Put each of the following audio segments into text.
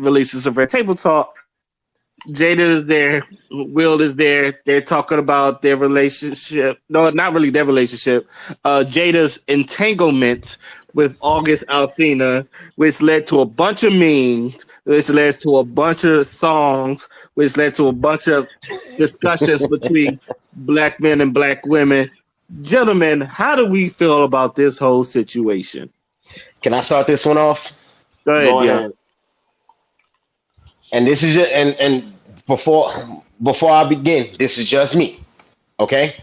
releases of Red Table Talk. Jada is there, Will is there. They're talking about their relationship. No, not really their relationship. Jada's entanglement with August Alsina, which led to a bunch of memes, which led to a bunch of songs, which led to a bunch of discussions between black men and black women. Gentlemen, how do we feel about this whole situation? Can I start this one off? Go ahead, Go Dion. ahead. And this is just, and before I begin, this is just me. Okay.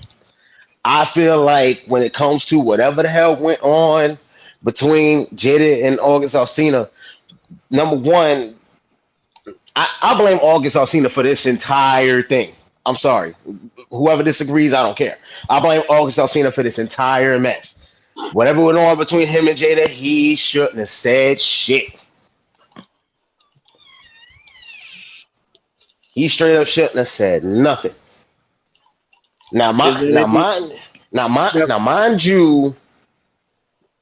I feel like when it comes to whatever the hell went on between Jada and August Alsina, number one, I blame August Alsina for this entire thing. I'm sorry. Whoever disagrees, I don't care. I blame August Alsina for this entire mess. Whatever went on between him and Jada, he shouldn't have said shit. He straight up shouldn't have said nothing. Now, Is there any? Yep. mind you,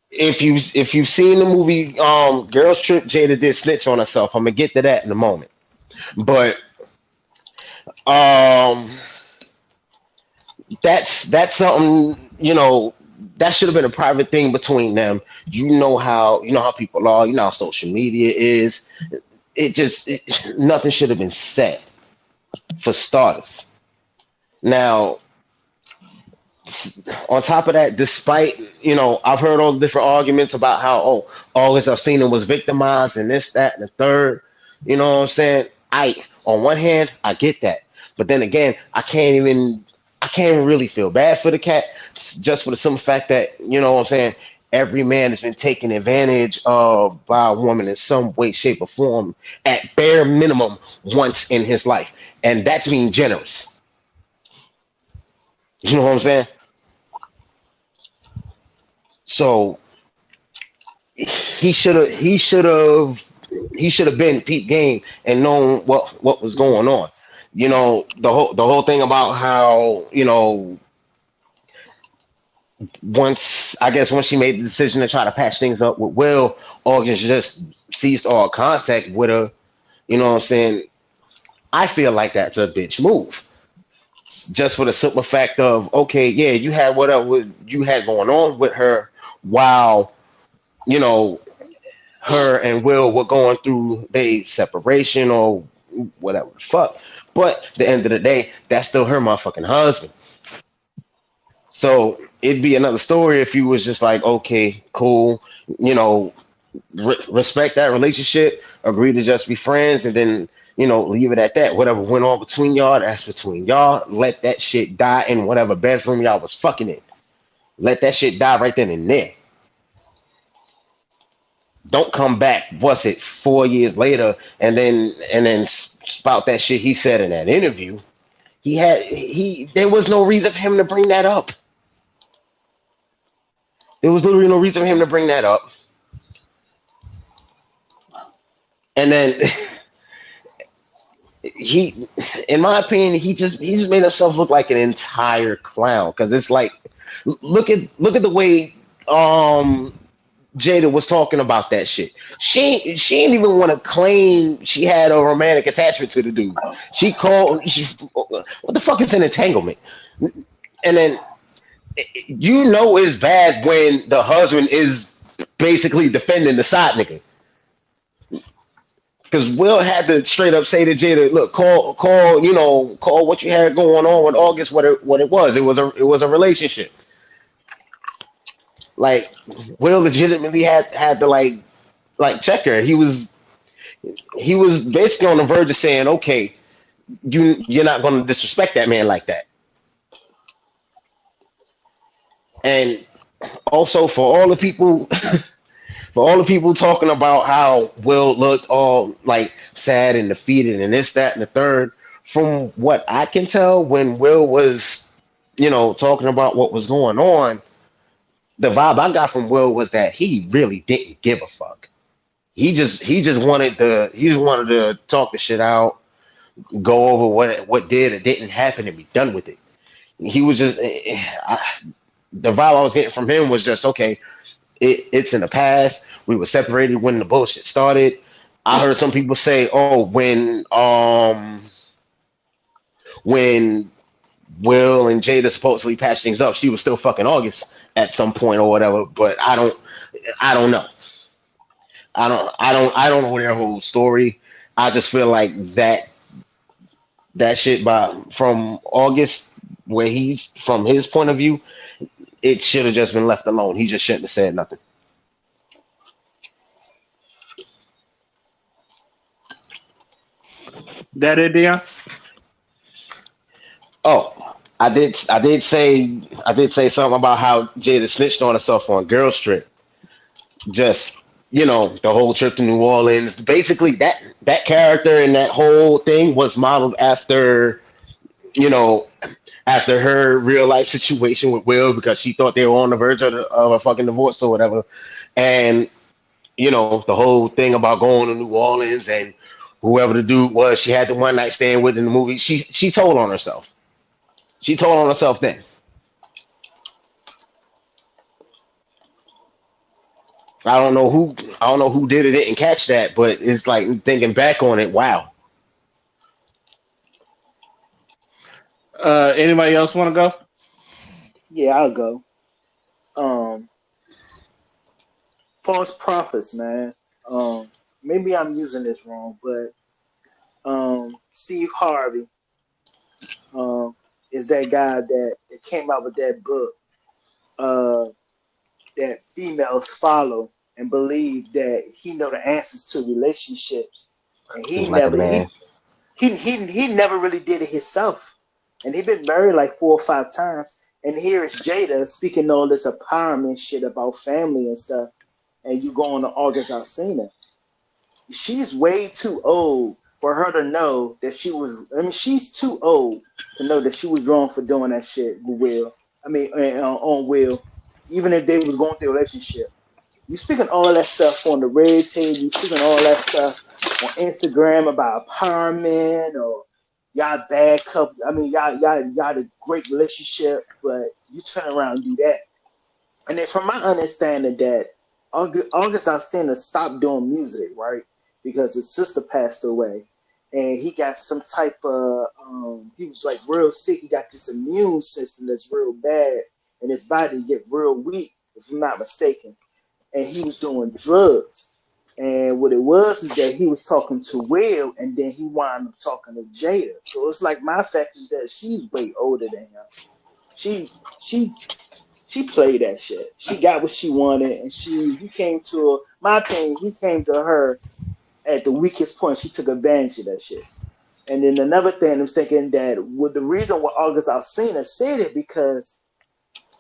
if you've seen the movie Girls Trip, Jada did snitch on herself. I'm gonna get to that in a moment. But um, that's something, that should have been a private thing between them. You know how people are. You know how social media is. Nothing should have been said for starters. Now, on top of that, despite, I've heard all the different arguments about how, August Alsina was victimized and this, that, and the third. You know what I'm saying? On one hand, I get that. But then again, I can't even really feel bad for the cat, just for the simple fact that, you know what I'm saying, every man has been taken advantage of by a woman in some way, shape, or form, at bare minimum, once in his life. And that's being generous. You know what I'm saying? So he should have been peep game and known what was going on. The whole thing about how, once she made the decision to try to patch things up with Will, August just ceased all contact with her. You know what I'm saying? I feel like that's a bitch move. Just for the simple fact of, okay, yeah, you had whatever you had going on with her while, you know, her and Will were going through their separation or whatever the fuck. But at the end of the day, that's still her motherfucking husband. So it'd be another story if you was just like, okay, cool, respect that relationship, agree to just be friends, and then, leave it at that. Whatever went on between y'all, that's between y'all. Let that shit die in whatever bedroom y'all was fucking in. Let that shit die right then and there. Don't come back, what's it, 4 years later, and then spout that shit he said in that interview. There was no reason for him to bring that up. There was literally no reason for him to bring that up. And then he, in my opinion, he just made himself look like an entire clown. Because it's like, look at the way Jada was talking about that shit. She didn't even want to claim she had a romantic attachment to the dude. What the fuck is an entanglement? And then it's bad when the husband is basically defending the side nigga. Because Will had to straight up say to Jada, look, call what you had going on with August what it was. It was a relationship. Like, Will legitimately had to like check her. He was basically on the verge of saying, okay, you're not gonna disrespect that man like that. And also for all the people talking about how Will looked all like sad and defeated and this, that, and the third, from what I can tell, when Will was, talking about what was going on, the vibe I got from Will was that he really didn't give a fuck. He just wanted to talk the shit out, go over what did or didn't happen, and be done with it. He was just the vibe I was getting from him was just, okay, it's in the past. We were separated when the bullshit started. I heard some people say, oh, when Will and Jada supposedly patched things up, she was still fucking August at some point or whatever. But I don't know. I don't know their whole story. I just feel like that shit by from August, where he's from his point of view, it should have just been left alone. He just shouldn't have said nothing. That it, Dion? Oh, I did say something about how Jada snitched on herself on Girl Trip. Just the whole trip to New Orleans. Basically, that character and that whole thing was modeled after you know after her real life situation with Will because she thought they were on the verge of a fucking divorce or whatever. And the whole thing about going to New Orleans and whoever the dude was she had the one night stand with in the movie. She told on herself. She told on herself then. I don't know who did it didn't catch that, but it's like thinking back on it, wow. Anybody else want to go? Yeah, I'll go. Um, false prophets, man. Maybe I'm using this wrong, but Steve Harvey um, is that guy that came out with that book uh, that females follow and believe that he know the answers to relationships, and Seems like a man. he never really did it himself, and he been married like 4 or 5 times. And here is Jada speaking all this empowerment shit about family and stuff, and you go on to August Alsina. She's way too old for her to know that she was. I mean, she's too old to know that she was wrong for doing that shit with Will. I mean, on Will, even if they was going through a relationship. You speaking all that stuff on the red table. You speaking all that stuff on Instagram about empowerment or y'all bad couple. I mean, y'all a great relationship, but you turn around and do that. And then from my understanding that August Alsina stopped doing music, right? Because his sister passed away. And he got some type of, he was like real sick. He got this immune system that's real bad. And his body get real weak, if I'm not mistaken. And he was doing drugs. And what it was is that he was talking to Will, and then he wound up talking to Jada. So it's like my fact is that she's way older than him. She she she played that shit. She got what she wanted, and he came to her. My opinion, he came to her at the weakest point. She took advantage of that shit. And then another thing, I'm thinking that the reason why August Alsina said it because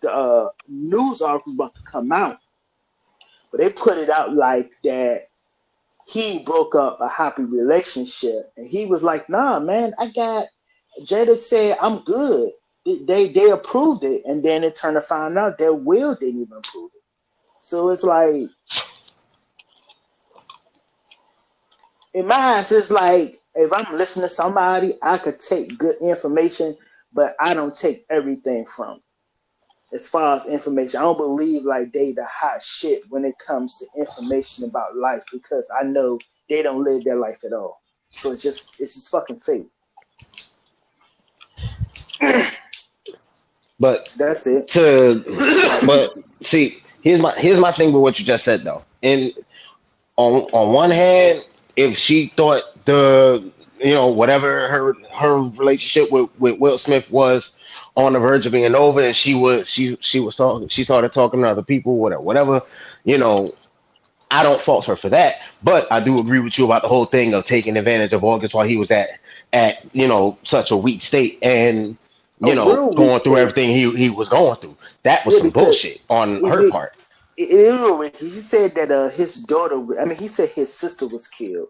the news article was about to come out, but they put it out like that he broke up a happy relationship, and he was like, "Nah, man, I got." Jada said, "I'm good." They approved it, and then it turned to find out that Will didn't even approve it. So it's like, in my eyes, it's like if I'm listening to somebody, I could take good information, but I don't take everything from it. As far as information, I don't believe like they the hot shit when it comes to information about life because I know they don't live their life at all. So it's just fucking fake. But That's it. but see, here's my thing with what you just said though. And on one hand, if she thought whatever her relationship with Will Smith was on the verge of being over, and she started talking to other people, whatever, you know, I don't fault her for that. But I do agree with you about the whole thing of taking advantage of August while he was at such a weak state and A real weak going through state. everything he was going through. That was Yeah, some because bullshit on is her it part. it is real weak. He said that his daughter. I mean, he said his sister was killed.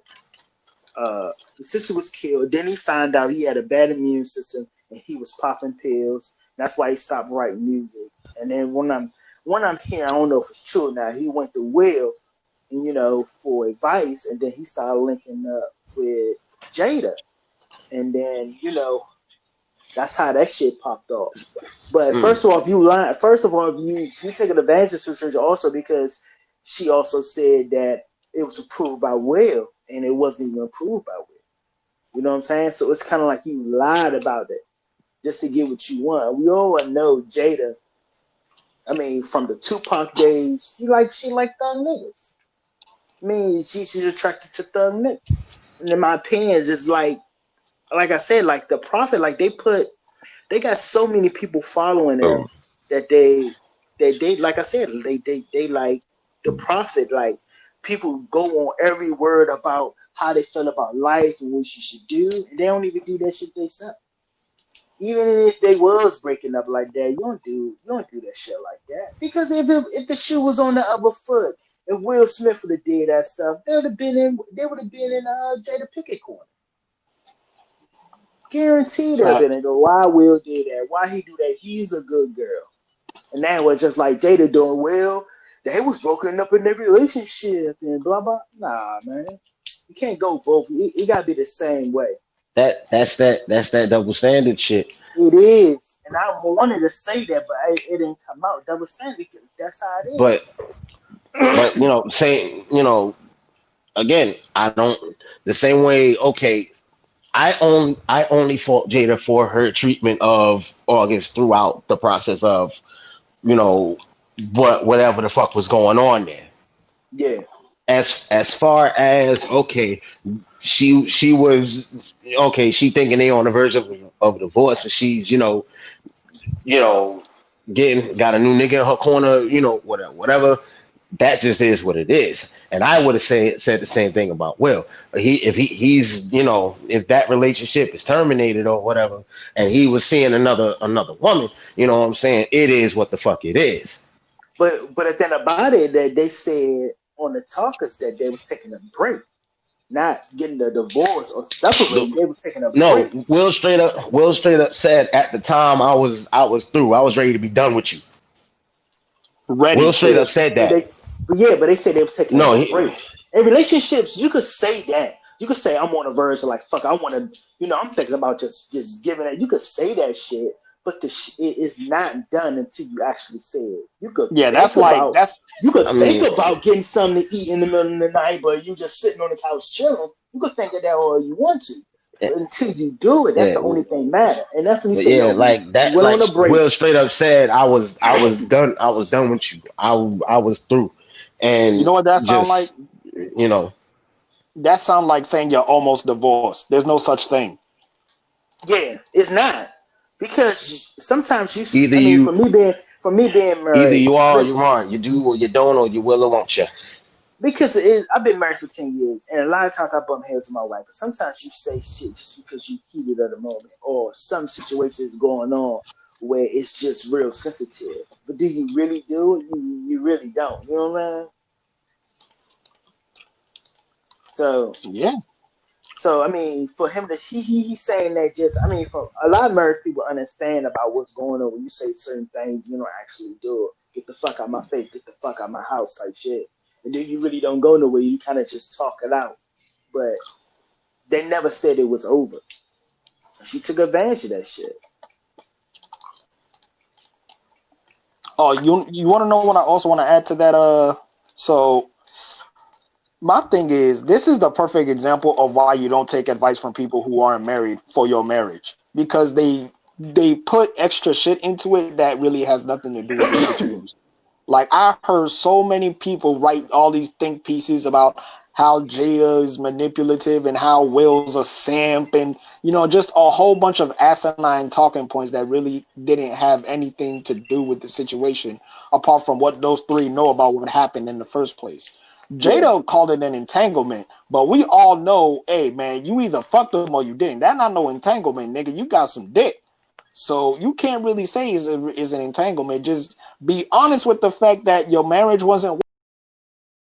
His sister was killed. Then he found out he had a bad immune system and he was popping pills. That's why he stopped writing music. And then when I'm here, I don't know if it's true now. He went to Will, and for advice, and then he started linking up with Jada, and then that's how that shit popped off. But Mm. first of all, if you lie, first of all, if you taking advantage of situation also because she also said that it was approved by Will. and it wasn't even approved by Will. You know what I'm saying? So it's kind of like you lied about it just to get what you want. We all know Jada. I mean, from the Tupac days, she like thug niggas. I mean, she's attracted to thug niggas. And in my opinion, it's like I said, like the Prophet, like they got so many people following Oh, them that they like I said, they like the Prophet, like people go on every word about how they feel about life and what you should do, and they don't even do that shit themselves. Even if they was breaking up like that, you don't do that shit like that. Because if the shoe was on the other foot, if Will Smith would have did that stuff, they would have been in Jada Pickett corner. Guaranteed they'd have been Fact. and go, why Will do that? Why he do that? He's a good girl. And that was just like Jada doing, well, they was broken up in their relationship and blah blah. Nah, man. You can't go both. It gotta be the same way. that's that double standard shit. It is. And I wanted to say that, but it didn't come out. Double standard because that's how it But is. saying again, I don't the same way. Okay, I only fault Jada for her treatment of August throughout the process of you know whatever the fuck was going on there. Yeah. As far as okay, she was okay. She thinking they on the verge of divorce, and she's you know getting got a new nigga in her corner. Whatever. That just is what it is. And I would have said the same thing about Will. He's if that relationship is terminated or whatever, and he was seeing another woman, you know what I'm saying? It is what the fuck it is. But the thing about it that they said on the talkers that they was taking a break, not getting a divorce or separating. They was taking a No, break. Will straight up said at the time I was through. I was ready to be done with you. Ready Will straight to. Yeah, up said but that. they said they was taking a No, break. In relationships, you could say that. You could say I'm on the verge of like fuck. I want to. I'm thinking about just giving it. You could say that shit, but it is not done until you actually say it. You could Yeah, think that's like about. that's You I could think mean, about getting something to eat in the middle of the night, but you just sitting on the couch chilling. You could think of that all you want to, yeah, but until you do it, that's yeah, the only thing matter. And that's when you but say, yeah, "Yo, like we that, went like on a break." Will straight up said, I was done. I was done with you. I was through, you and know what that sound like? just you know, That sound like saying you're almost divorced. There's no such thing. Yeah, it's not because sometimes you. either I mean, you, for me being either married, you are or you aren't. You do or you don't, or you will or won't you. because I've been married for 10 years, and a lot of times I bump heads with my wife. But sometimes you say shit just because you heated at the moment, or some situations going on where it's just real sensitive. But do you really do it? You really don't. You know what I mean? So Yeah. I mean, for him to he's saying that just I mean, for a lot of married people understand about what's going on when you say certain things, you don't actually do it. Get the fuck out my face, get the fuck out my house type shit. And then you really don't go nowhere. You kind of just talk it out. But they never said it was over. She took advantage of that shit. Oh, you want to know what I also want to add to that? So my thing is, this is the perfect example of why you don't take advice from people who aren't married for your marriage, because they put extra shit into it that really has nothing to do with the situation. Like I heard so many people write all these think pieces about how Jada is manipulative and how Will's a simp, and just a whole bunch of asinine talking points that really didn't have anything to do with the situation apart from what those three know about what happened in the first place. Yeah. Jada called it an entanglement, but we all know, hey man, you either fucked them or you didn't. That not no entanglement, nigga. You got some dick. So you can't really say is an entanglement. Just be honest with the fact that your marriage wasn't